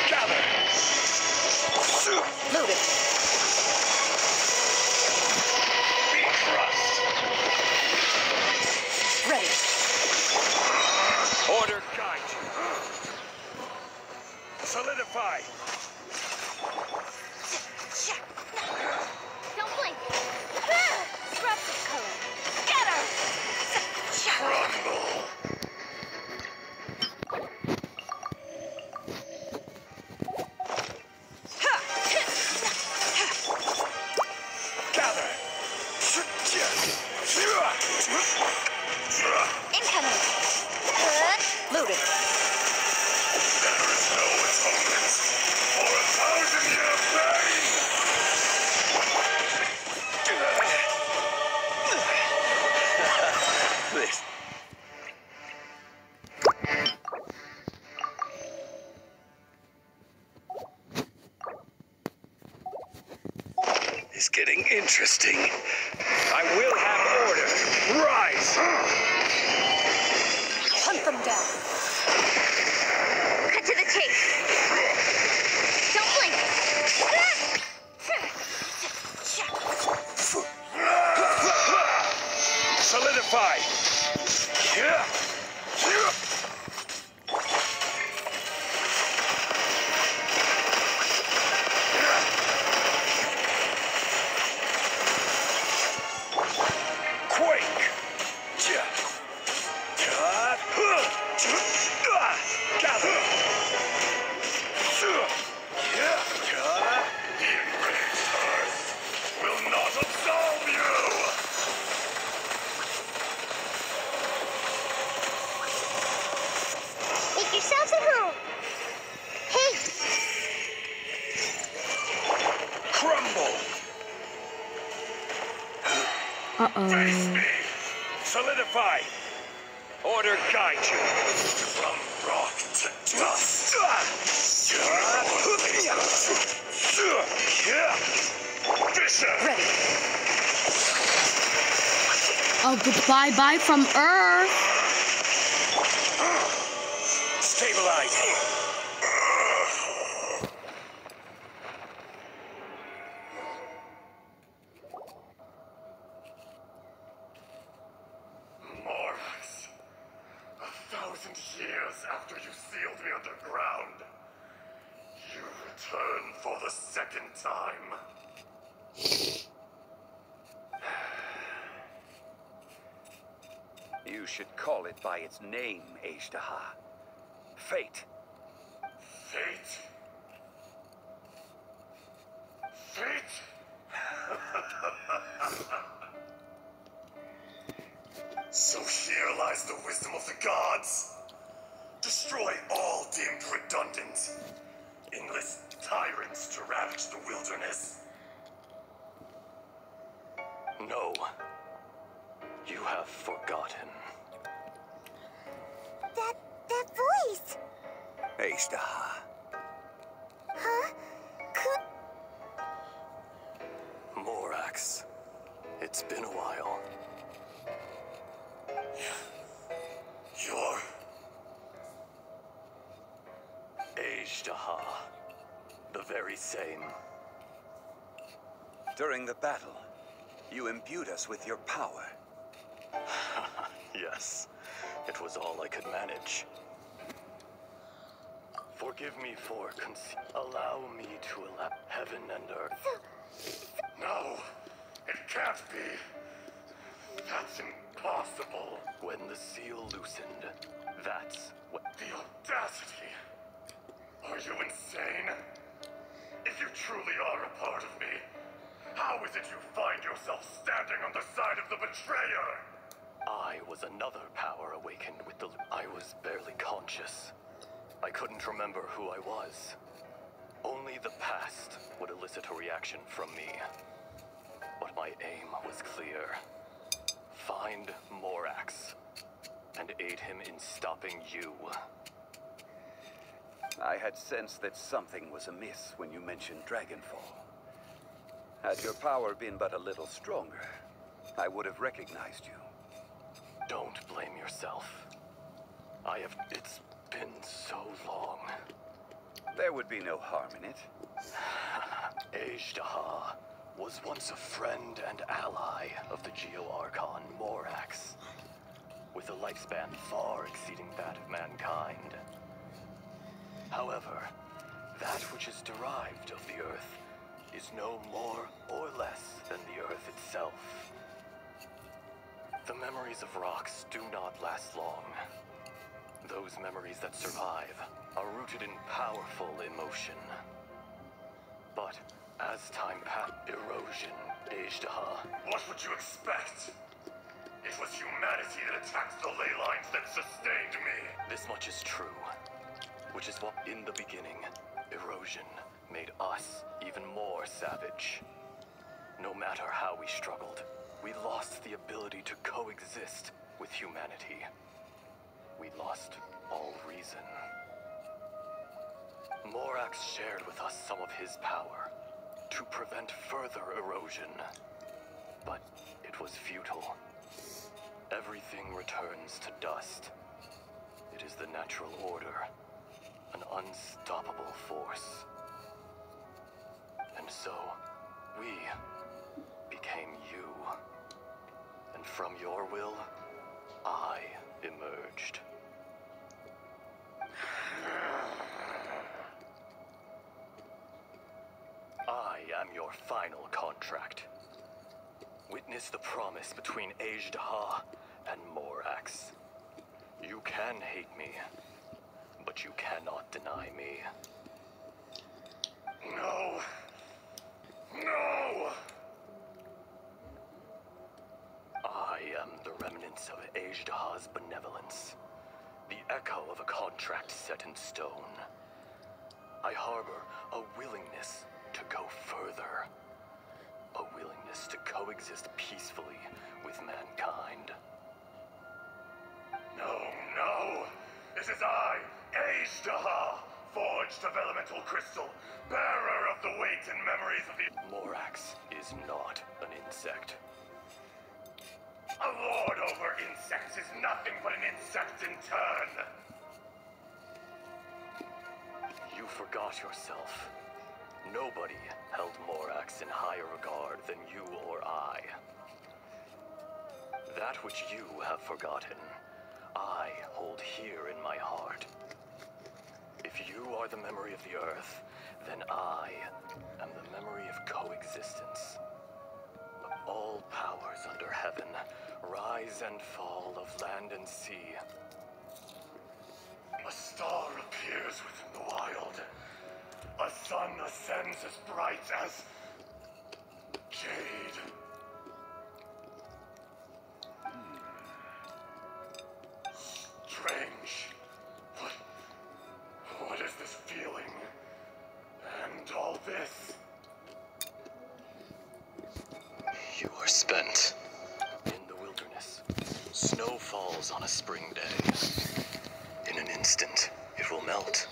Gather. Loaded. Be crushed. Ready. Order guide you. Solidify. Don't blink. Disruptive color. Get her! Crumble. Gather. Incoming. Loaded. There is no atonement for 1,000-year pain! This. It's getting interesting. I will have order. Rise! Hunt them down. Cut to the chase. Don't blink. Solidify! Quake! Gather! The enraged earth will not absolve you! Make yourselves at home. Hey, Crumble! Face me! Solidify! Order guide you! From rock to dust! Fisher! Ready. Oh, goodbye, bye from Earth. Stabilize! Morax, 1,000 years after you sealed me underground, you return for the second time. You should call it by its name, Azhdaha. Fate. Fate? Fate? So here lies the wisdom of the gods. Destroy all deemed redundant. Enlist tyrants to ravage the wilderness. No. You have forgotten. that voice. Azhdaha. Huh? Morax. It's been a while. You're... Azhdaha. The very same. During the battle, you imbued us with your power. Yes. It was all I could manage. Forgive me for allow me to allow heaven and earth. No, it can't be. That's impossible. When the seal loosened, that's what... The audacity. Are you insane? If you truly are a part of me, how is it you find yourself standing on the side of the betrayer? I was another power awakened with the... I was barely conscious. I couldn't remember who I was. Only the past would elicit a reaction from me. But my aim was clear. Find Morax, and aid him in stopping you. I had sensed that something was amiss when you mentioned Dragonfall. Had your power been but a little stronger, I would have recognized you. Don't blame yourself. It's been so long. There would be no harm in it. Azhdaha was once a friend and ally of the Geo-Archon Morax, with a lifespan far exceeding that of mankind. However, that which is derived of the Earth is no more or less than the Earth itself. The memories of rocks do not last long. Those memories that survive are rooted in powerful emotion. But as time passed, erosion, Azhdaha. What would you expect? It was humanity that attacked the ley lines that sustained me. This much is true, which is what, in the beginning, erosion made us even more savage. No matter how we struggled, we lost the ability to coexist with humanity. We lost all reason. Morax shared with us some of his power to prevent further erosion, but it was futile. Everything returns to dust. It is the natural order, an unstoppable force. And so, we became you. And from your will, I emerged. I am your final contract. Witness the promise between Azhdaha and Morax. You can hate me, but you cannot deny me. No. No! I am the remnants of Azhdaha's benevolence, the echo of a contract set in stone. I harbor a willingness to go further, a willingness to coexist peacefully with mankind. No! This is I, Azhdaha, forged of elemental crystal, bearer of the weight and memories of the... Morax is not an insect. A lord over insects is nothing but an insect in turn. You forgot yourself. Nobody held Morax in higher regard than you or I. That which you have forgotten, I hold here in my heart. If you are the memory of the Earth, then I am the memory of coexistence. Of all powers under heaven, rise and fall of land and sea. A star appears within the wild. A sun ascends as bright as... jade. Strange. What is this feeling? And all this? You are spent. In the wilderness, snow falls on a spring day. In an instant, it will melt.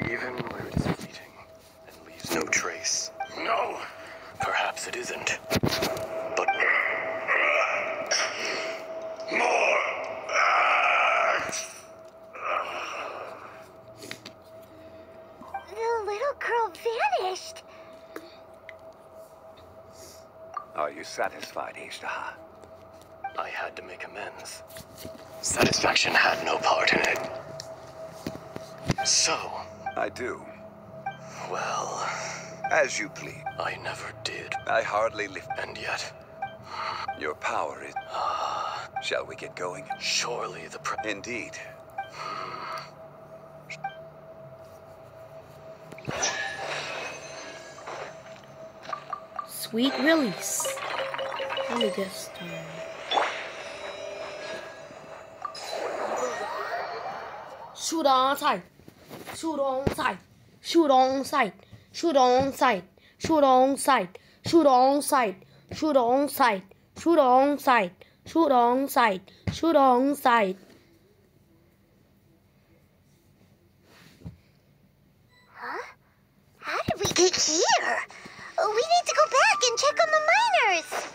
Even where it is fleeting and leaves no trace. No! Perhaps it isn't. But More! The little girl vanished. Are you satisfied, Azhdaha? I had to make amends. Satisfaction had no part in it. So, I do. well, As you plead. I never did. I hardly lift. And yet, Your power is... Shall we get going? surely the Indeed. Sweet release. Let me get started. Shoot on sight. Shoot on sight. Shoot on sight. Shoot on sight. Shoot on sight. Shoot on sight. Shoot on sight. Shoot on sight. Shoot on sight. Shoot on sight. Huh? How did we get here? We need to go check on the miners.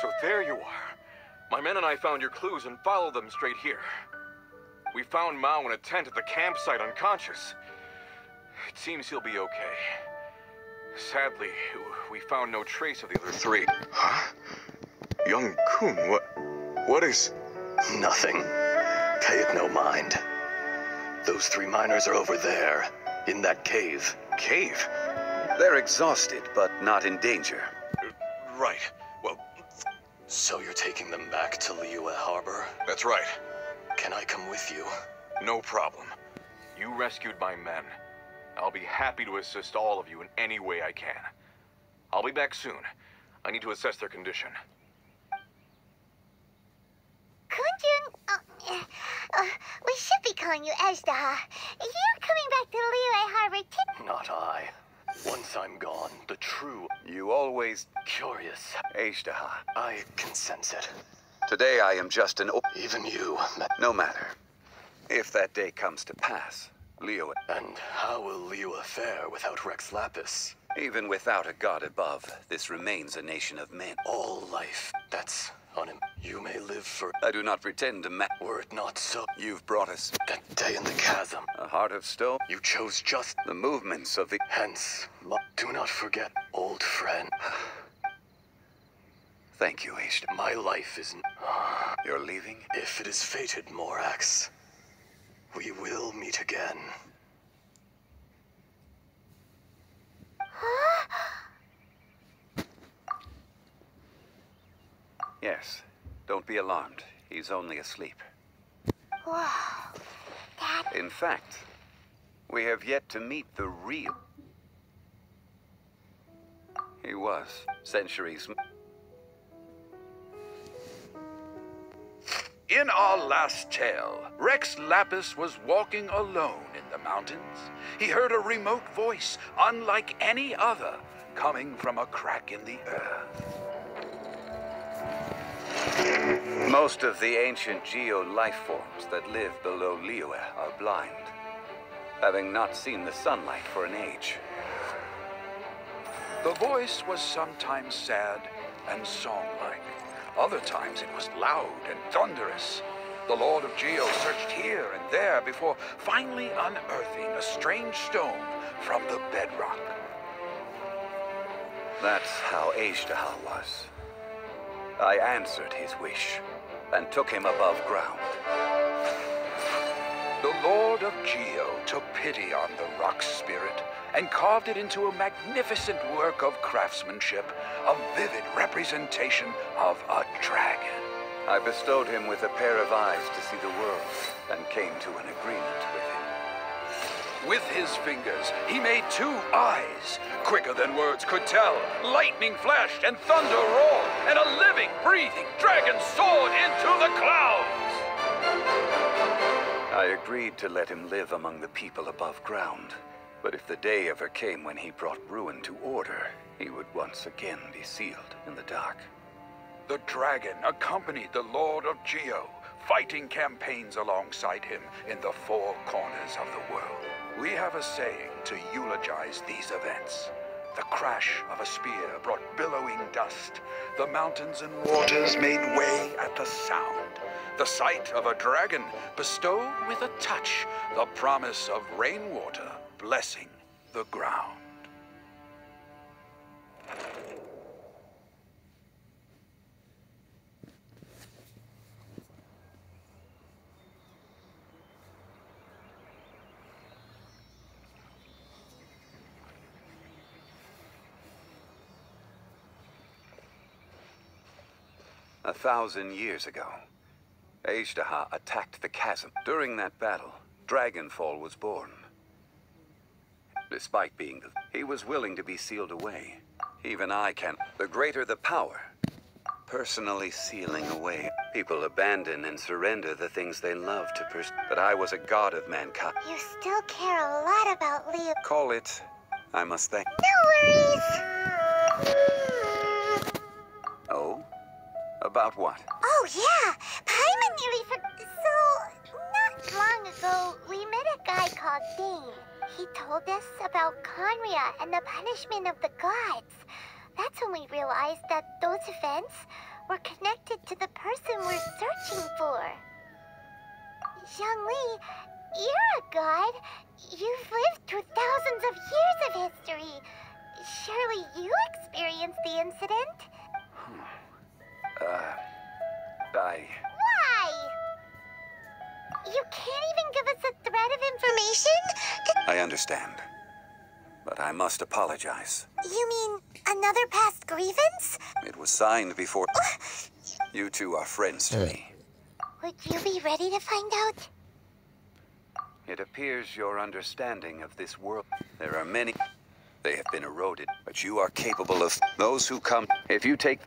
So there you are. My men and I found your clues and followed them straight here. We found Mao in a tent at the campsite unconscious. It seems he'll be okay. Sadly, we found no trace of the other three. Huh? Young Kun, what is... Nothing. Pay it no mind. Those 3 miners are over there, in that cave. Cave? They're exhausted, but not in danger. Right. Well, So you're taking them back to Liyue Harbor? that's right. Can I come with you? No problem. You rescued my men. I'll be happy to assist all of you in any way I can. I'll be back soon. I need to assess their condition. Kunjun, we should be calling you Ashtaha. You're coming back to Liyue Harbor too. Not I. Once I'm gone, the true You always... curious, Ashtaha. I can sense it. Today I am just an... Even you. No matter. If that day comes to pass, Liyue... And how will Liyue fare without Rex Lapis? Even without a god above, this remains a nation of men. All life, that's on him. You may live for... I do not pretend to Were it not so, You've brought us that day in the chasm, a heart of stone. you chose just... The movements of the... Hence, do not forget, old friend. Thank you, Ashtaha. My life is... You're leaving? If it is fated, Morax, we will meet again. Yes. Don't be alarmed. He's only asleep. Whoa. That... In fact, we have yet to meet the real... He was, centuries... In our last tale, Rex Lapis was walking alone in the mountains. He heard a remote voice, unlike any other, coming from a crack in the earth. Most of the ancient geo life forms that live below Liyue are blind, having not seen the sunlight for an age. The voice was sometimes sad and song-like. Other times it was loud and thunderous. The Lord of Geo searched here and there before finally unearthing a strange stone from the bedrock. That's how Ashtaha was. I answered his wish and took him above ground. The Lord of Geo took pity on the rock spirit and carved it into a magnificent work of craftsmanship, a vivid representation of a dragon. I bestowed him with a pair of eyes to see the world and came to an agreement with him. With his fingers, he made 2 eyes, quicker than words could tell. Lightning flashed and thunder roared, and a living, breathing dragon soared into the clouds. I agreed to let him live among the people above ground. But if the day ever came when he brought ruin to order, he would once again be sealed in the dark. The dragon accompanied the Lord of Geo, fighting campaigns alongside him in the 4 corners of the world. We have a saying to eulogize these events. The crash of a spear brought billowing dust. The mountains and waters made way at the sound. The sight of a dragon bestowed with a touch the promise of rainwater blessing the ground. A 1,000 years ago, Ashtaha attacked the chasm. During that battle, Dragonfall was born. Despite being he was willing to be sealed away. Even I can. The greater the power, personally sealing away. People abandon and surrender the things they love to pursue. But I was a god of mankind. You still care a lot about Liyue. Call it, I must thank. No worries. Oh? About what? Oh, yeah. Paimon nearly So, not long ago, we met a guy called Dane. He told us about Conria and the punishment of the gods. That's when we realized that those events were connected to the person we're searching for. Zhongli, you're a god. You've lived through thousands of years of history. Surely you experienced the incident? Why? You can't even give us a thread of information? I understand. But I must apologize. You mean another past grievance? It was signed before... You two are friends to me. Would you be ready to find out? It appears your understanding of this world... There are many... They have been eroded, but you are capable of... Those who come... If you take...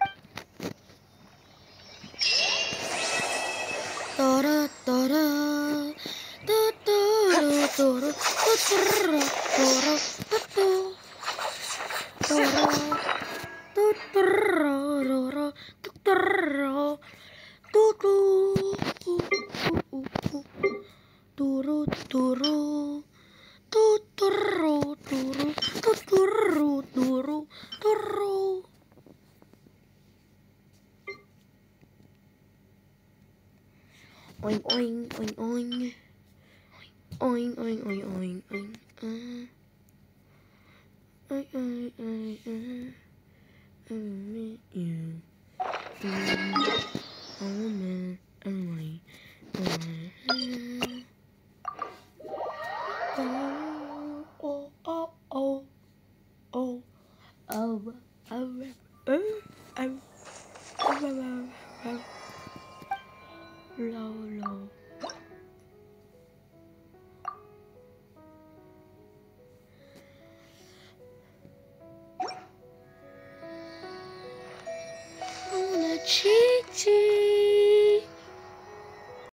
Oink oink oink oink. Oink oink oink oink oink. Oink oink oink oink. I met you. Oh man, oh oh oh oh low. On a cheek.